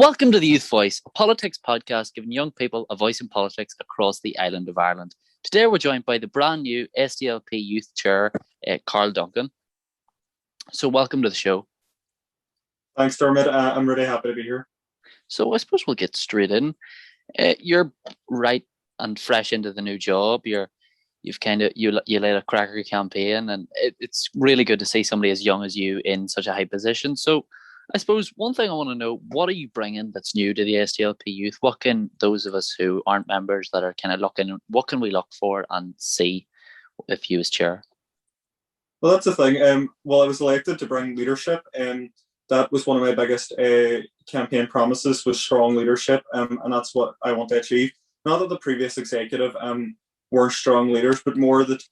Welcome to the Youth Voice, a politics podcast giving young people a voice in politics across the island of Ireland. Today we're joined by the brand new SDLP Youth Chair, Karl Duncan. So welcome to the show. Thanks, Dermot. I'm really happy to be here. So I suppose we'll get straight in. You're right and fresh into the new job. You led a cracker campaign, and it's really good to see somebody as young as you in such a high position. So I suppose one thing I want to know, what are you bringing that's new to the SDLP Youth? What can those of us who aren't members that are kind of looking, what can we look for and see if you as chair? Well, that's the thing. I was elected to bring leadership, and that was one of my biggest campaign promises, was strong leadership, and that's what I want to achieve. Not that the previous executive weren't strong leaders, but more that,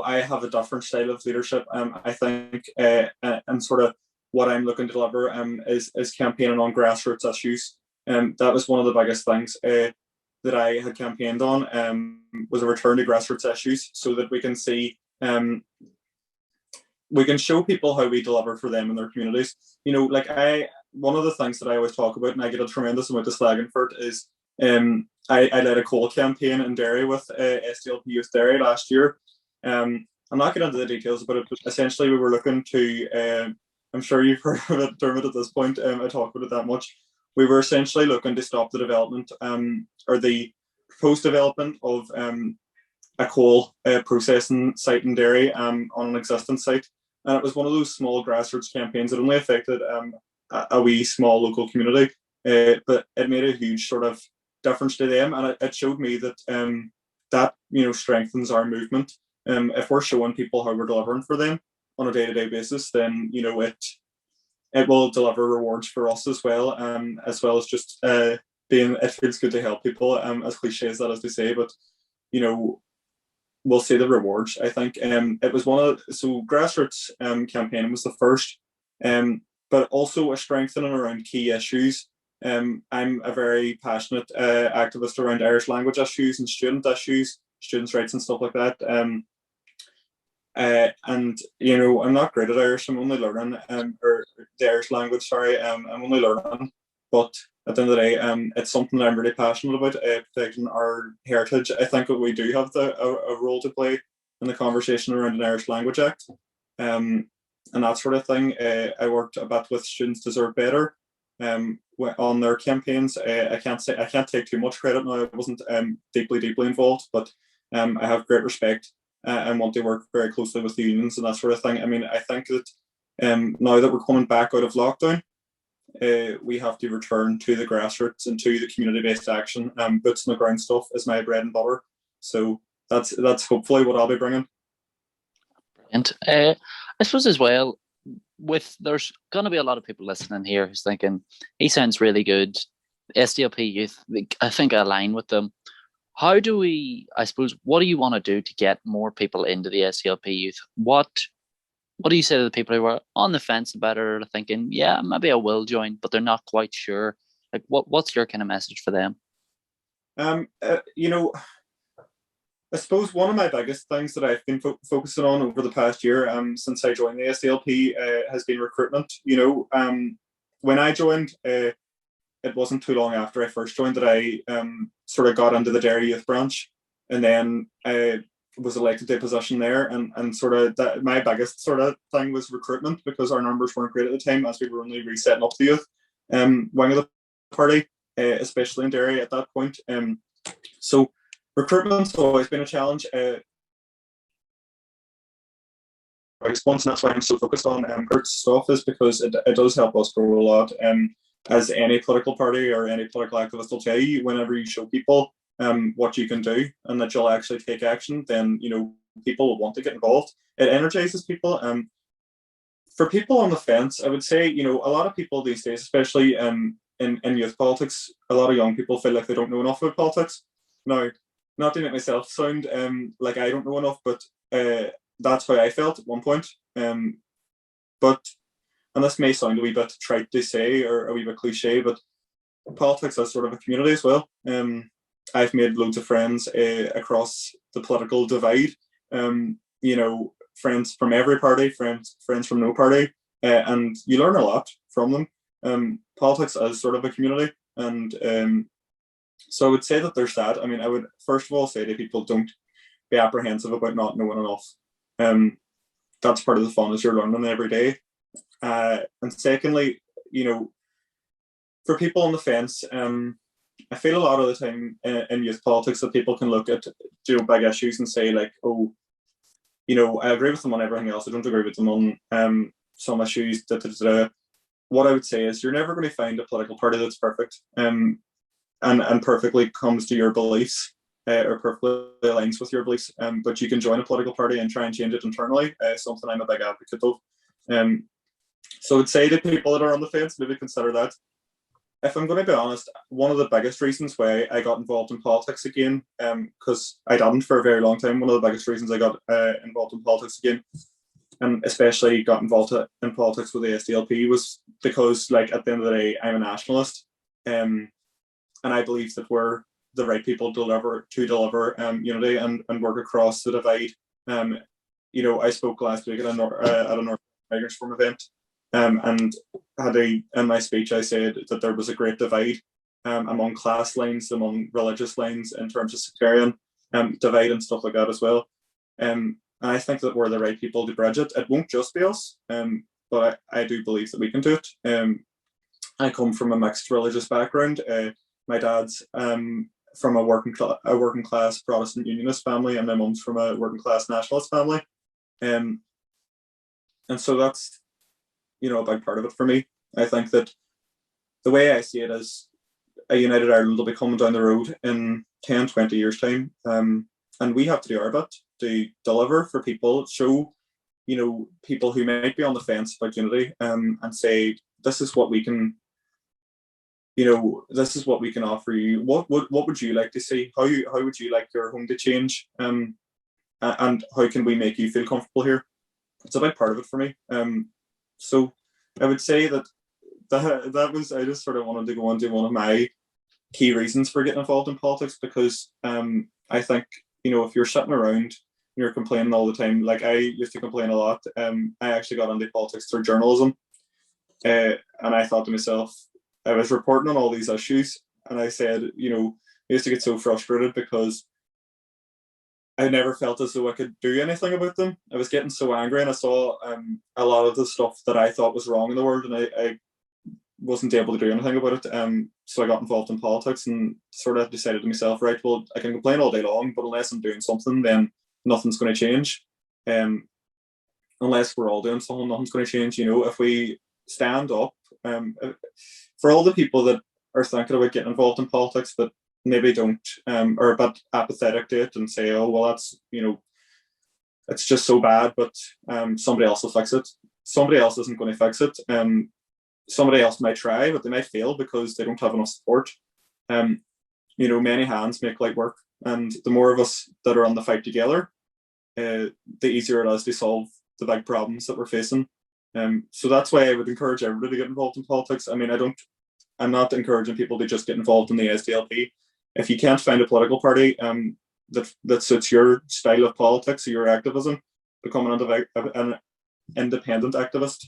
I have a different style of leadership. I think, and sort of what I'm looking to deliver is campaigning on grassroots issues. That was one of the biggest things that I had campaigned on, was a return to grassroots issues, so that we can see, we can show people how we deliver for them in their communities. One of the things that I always talk about, and I get a tremendous amount of slagging for it, is I led a coal campaign in Derry with SDLP Youth Derry last year. I'm not getting into the details about it, but essentially we were looking to, I'm sure you've heard of it, Dermot, at this point. I talk about it that much. We were essentially looking to stop the development, or the proposed development of a coal processing site in Derry on an existing site. And it was one of those small grassroots campaigns that only affected a wee small local community, but it made a huge sort of difference to them, and it showed me that that strengthens our movement. If we're showing people how we're delivering for them on a day-to-day basis, then it will deliver rewards for us as well as just it feels good to help people, as cliche as that is to say, but we'll see the rewards. I think it was grassroots campaign was the first, but also a strengthening around key issues. I'm a very passionate activist around Irish language issues and students' rights and stuff like that. And I'm not great at Irish. I'm only learning, or the Irish language. Sorry, I'm only learning. But at the end of the day, it's something that I'm really passionate about, protecting our heritage. I think that we do have a role to play in the conversation around an Irish Language Act, and that sort of thing. I worked a bit with Students Deserve Better, on their campaigns. I can't take too much credit now. I wasn't deeply involved, but I have great respect and want to work very closely with the unions and that sort of thing. I mean, I think that now that we're coming back out of lockdown, we have to return to the grassroots and to the community-based action. Boots on the ground stuff is my bread and butter. So that's hopefully what I'll be bringing. Brilliant. I suppose as well, there's going to be a lot of people listening here who's thinking, he sounds really good. SDLP Youth, I think I align with them. How do we, I suppose, what do you want to do to get more people into the SDLP Youth? What do you say to the people who are on the fence about it, or thinking, yeah, maybe I will join, but they're not quite sure? Like, what's your kind of message for them? I suppose one of my biggest things that I've been focusing on over the past year, since I joined the SDLP, has been recruitment. When I joined, it wasn't too long after I first joined that I sort of got into the Derry Youth branch, and then I was elected to a position there, and sort of that my biggest sort of thing was recruitment, because our numbers weren't great at the time, as we were only resetting up the youth wing of the party, especially in Derry at that point. So recruitment's always been a challenge. Response, and that's why I'm so focused on stuff, is because it does help us grow a lot. As any political party or any political activist will tell you, whenever you show people what you can do and that you'll actually take action, then people will want to get involved. It energizes people. For people on the fence, I would say a lot of people these days, especially in youth politics, a lot of young people feel like they don't know enough about politics. Now, not to make myself sound like I don't know enough, but that's how I felt at one point. And this may sound a wee bit trite to say, or a wee bit cliche, but politics is sort of a community as well. I've made loads of friends across the political divide. Friends from every party, friends from no party, and you learn a lot from them. politics as sort of a community, and so I would say that there's that. I mean, I would first of all say to people, don't be apprehensive about not knowing enough. That's part of the fun, is you're learning every day. And secondly, for people on the fence, I feel a lot of the time in youth politics that people can look at big issues and say like, oh, I agree with them on everything else. I don't agree with them on some issues. What I would say is you're never going to find a political party that's perfect and perfectly comes to your beliefs or perfectly aligns with your beliefs. But you can join a political party and try and change it internally. Something I'm a big advocate of. So I would say to people that are on the fence, maybe consider that. If I'm going to be honest, one of the biggest reasons why I got involved in politics again, because I didn't for a very long time, one of the biggest reasons I got involved in politics again, and especially got involved in politics with the SDLP, was because, like, at the end of the day, I'm a nationalist, and I believe that we're the right people to deliver unity and work across the divide. I spoke last week at a North Migrants Forum event. And in my speech, I said that there was a great divide among class lines, among religious lines, in terms of sectarian divide and stuff like that as well. And I think that we're the right people to bridge it. It won't just be us, but I do believe that we can do it. I come from a mixed religious background. My dad's from a working class Protestant Unionist family, and my mum's from a working class nationalist family. And so that's a big part of it for me. I think that the way I see it is a united Ireland will be coming down the road in 10, 20 years' time. And we have to do our bit to deliver for people, show, people who might be on the fence about unity, and say, this is what we can, this is what we can offer you. What would you like to see? How would you like your home to change? And how can we make you feel comfortable here? It's a big part of it for me. So I would say that was, I just sort of wanted to go into one of my key reasons for getting involved in politics, because I think, if you're sitting around and you're complaining all the time, like I used to complain a lot, I actually got into politics through journalism. And I thought to myself, I was reporting on all these issues, and I said, I used to get so frustrated because I never felt as though I could do anything about them. I was getting so angry, and I saw a lot of the stuff that I thought was wrong in the world, and I wasn't able to do anything about it. So I got involved in politics and sort of decided to myself, right, well, I can complain all day long, but unless I'm doing something, then nothing's going to change. Unless we're all doing something, nothing's going to change. If we stand up, for all the people that are thinking about getting involved in politics but maybe don't, or a bit apathetic to it and say, oh, well, that's, it's just so bad, but somebody else will fix it. Somebody else isn't going to fix it. Somebody else might try, but they might fail because they don't have enough support. Many hands make light work, and the more of us that are on the fight together, the easier it is to solve the big problems that we're facing. So that's why I would encourage everybody to get involved in politics. I mean, I'm not encouraging people to just get involved in the SDLP. If you can't find a political party that suits your style of politics or your activism, become an independent activist.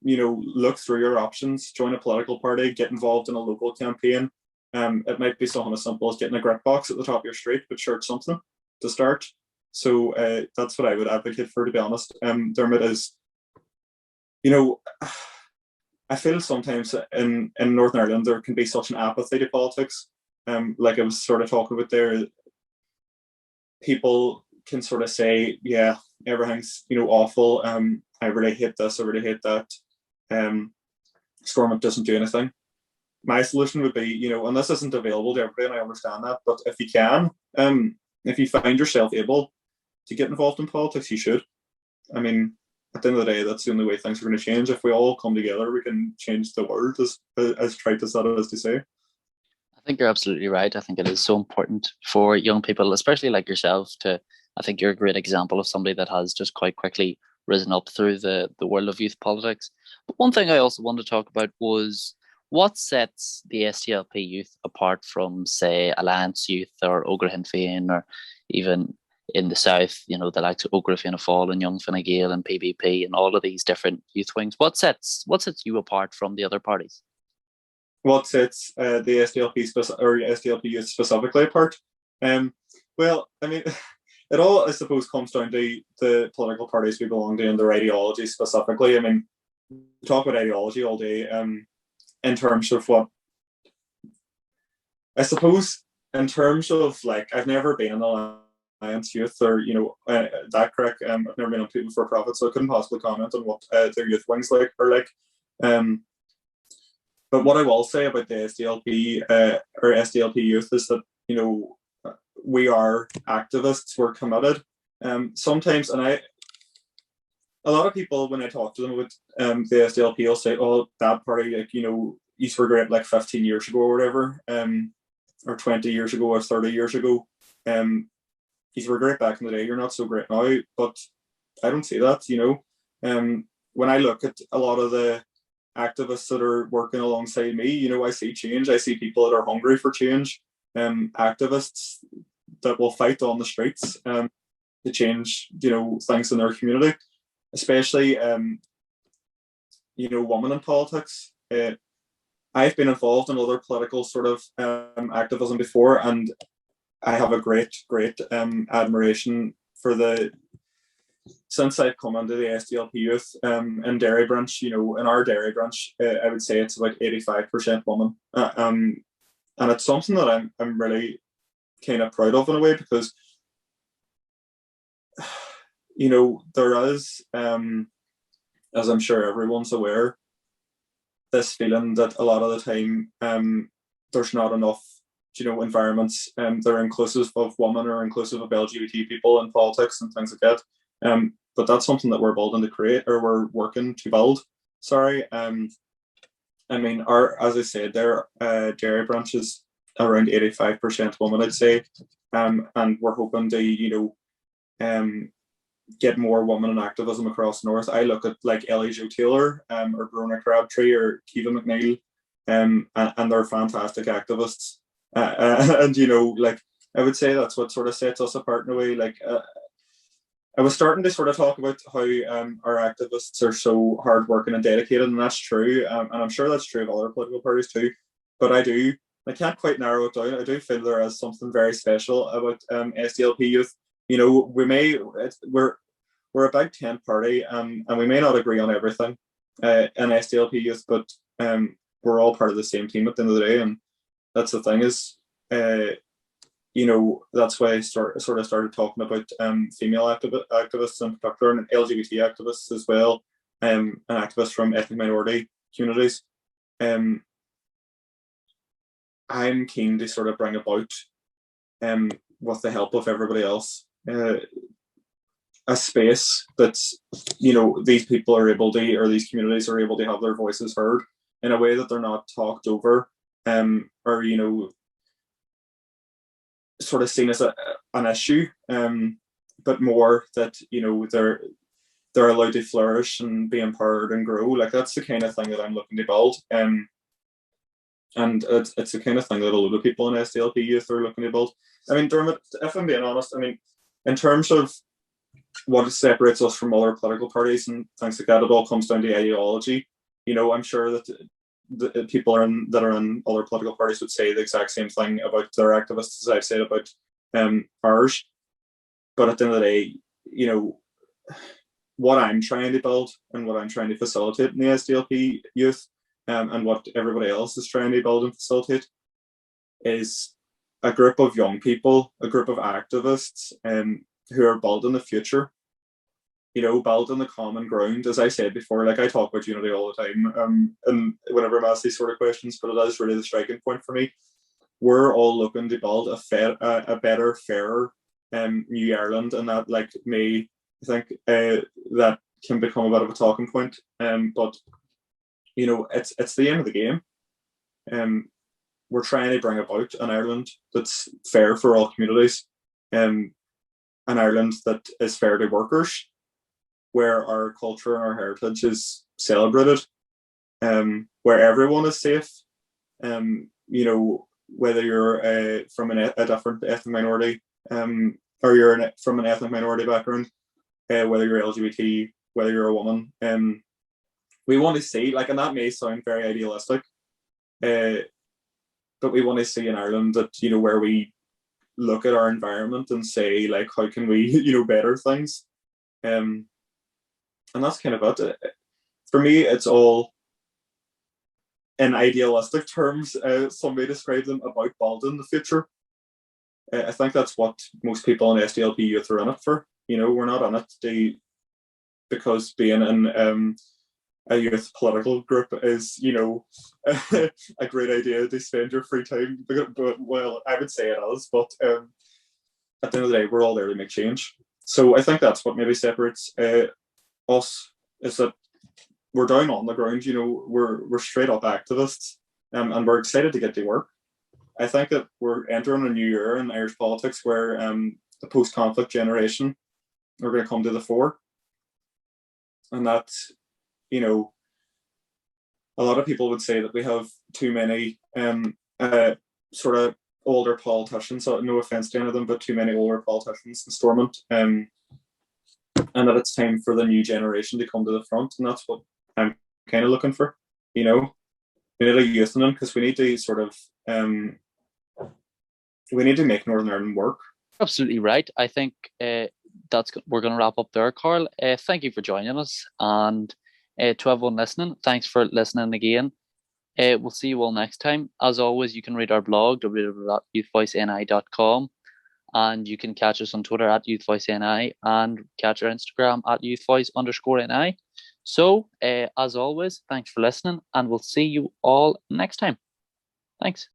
Look through your options, join a political party, get involved in a local campaign. It might be something as simple as getting a grip box at the top of your street, but sure, it's something to start. So that's what I would advocate for, to be honest. Dermot, is, I feel sometimes in Northern Ireland there can be such an apathy to politics. Like I was sort of talking about there, people can sort of say, yeah, everything's awful. I really hate this, I really hate that. Stormont doesn't do anything. My solution would be, and this isn't available to everybody, and I understand that, but if you can, if you find yourself able to get involved in politics, you should. I mean, at the end of the day, that's the only way things are going to change. If we all come together, we can change the world, as trite as that is to say. I think you're absolutely right. I think it is so important for young people, especially like yourself, I think you're a great example of somebody that has just quite quickly risen up through the world of youth politics. But one thing I also wanted to talk about was what sets the SDLP youth apart from, say, Alliance Youth or Ograhin Féin, or even in the south, the likes of Ogra Fianna Fáil and Young Fine Gael and PBP and all of these different youth wings. What sets you apart from the other parties? What sets the SDLP or SDLP Youth specifically apart? Well, I mean, it all, I suppose, comes down to the political parties we belong to and their ideology specifically. I mean, we talk about ideology all day. In terms of what, I suppose, in terms of like, I've never been in Alliance Youth or that correct. I've never been on People for Profit, so I couldn't possibly comment on what their youth wings are like. But what I will say about the SDLP or SDLP Youth is that we are activists. We're committed. Sometimes, and a lot of people, when I talk to them about the SDLP, will say, "Oh, that party, like you were great like 15 years ago or whatever, or 20 years ago or 30 years ago. You were great back in the day. You're not so great now." But I don't see that. When I look at a lot of the activists that are working alongside me, I see change. I see people that are hungry for change. Activists that will fight on the streets to change, things in their community, especially, women in politics. I've been involved in other political sort of activism before, and I have a great admiration for since I've come into the SDLP Youth in Derry branch, in our Derry branch, I would say it's about 85% women. And it's something that I'm really kind of proud of in a way, because, there is, as I'm sure everyone's aware, this feeling that a lot of the time there's not enough, environments that are inclusive of women or inclusive of LGBT people in politics and things like that. But that's something that we're building to create, or we're working to build. Sorry. I mean, as I said, their Derry branch is around 85% women, I'd say. And we're hoping to, get more women in activism across North. I look at like Ellie Jo Taylor, or Brona Crabtree, or Kiva McNeil, and they're fantastic activists. And like, I would say that's what sort of sets us apart in a way. Like, I was starting to sort of talk about how our activists are so hardworking and dedicated, and that's true. And I'm sure that's true of other political parties too. But I can't quite narrow it down. I do feel there is something very special about SDLP Youth. We're a big tent party, and we may not agree on everything in SDLP Youth, but we're all part of the same team at the end of the day, and that's the thing is, that's why I sort of started talking about female activists in particular, and LGBT activists as well, and activists from ethnic minority communities. I'm keen to sort of bring about, with the help of everybody else, a space that's, these people are able to, or these communities are able to have their voices heard in a way that they're not talked over, or, sort of seen as an issue, but more that, they're allowed to flourish and be empowered and grow. Like, that's the kind of thing that I'm looking to build. And it's the kind of thing that a lot of people in SDLP Youth are looking to build. I mean, Dermot, if I'm being honest, I mean, in terms of what separates us from other political parties and things like that, it all comes down to ideology. I'm sure that the people that are in other political parties would say the exact same thing about their activists as I've said about ours. But at the end of the day, what I'm trying to build and what I'm trying to facilitate in the SDLP Youth, and what everybody else is trying to build and facilitate, is a group of young people, a group of activists who are building the future, building the common ground. As I said before, like, I talk about unity all the time, and whenever I'm asked these sort of questions, but it is really the striking point for me. We're all looking to build a better, fairer New Ireland, and that, like, I think that can become a bit of a talking point, but it's the end of the game. We're trying to bring about an Ireland that's fair for all communities, an Ireland that is fair to workers, where our culture and our heritage is celebrated, where everyone is safe, whether you're from a different ethnic minority, or you're from an ethnic minority background, whether you're LGBT, whether you're a woman, we want to see, like, and that may sound very idealistic, but we want to see in Ireland that, where we look at our environment and say, like, how can we, better things? And that's kind of it. For me, it's all in idealistic terms. Some may describe them about building the future. I think that's what most people in SDLP Youth are in it for. We're not in it because being in a youth political group is, a great idea to spend your free time. But well, I would say it is, but at the end of the day, we're all there to make change. So I think that's what maybe separates us, is that we're down on the ground. We're straight up activists, and we're excited to get to work. I think that we're entering a new era in Irish politics where the post-conflict generation are going to come to the fore, and that, a lot of people would say that we have too many sort of older politicians. So no offense to any of them, but too many older politicians in Stormont, and that it's time for the new generation to come to the front, and that's what I'm kind of looking for. We need a youth in them, because we need to sort of we need to make Northern Ireland work. Absolutely right. I think we're going to wrap up there, Karl. Thank you for joining us, and to everyone listening, thanks for listening again. We'll see you all next time. As always, you can read our blog, www.youthvoiceni.com, and you can catch us on Twitter at YouthVoiceNI, and catch our Instagram at YouthVoice_NI. So, as always, thanks for listening, and we'll see you all next time. Thanks.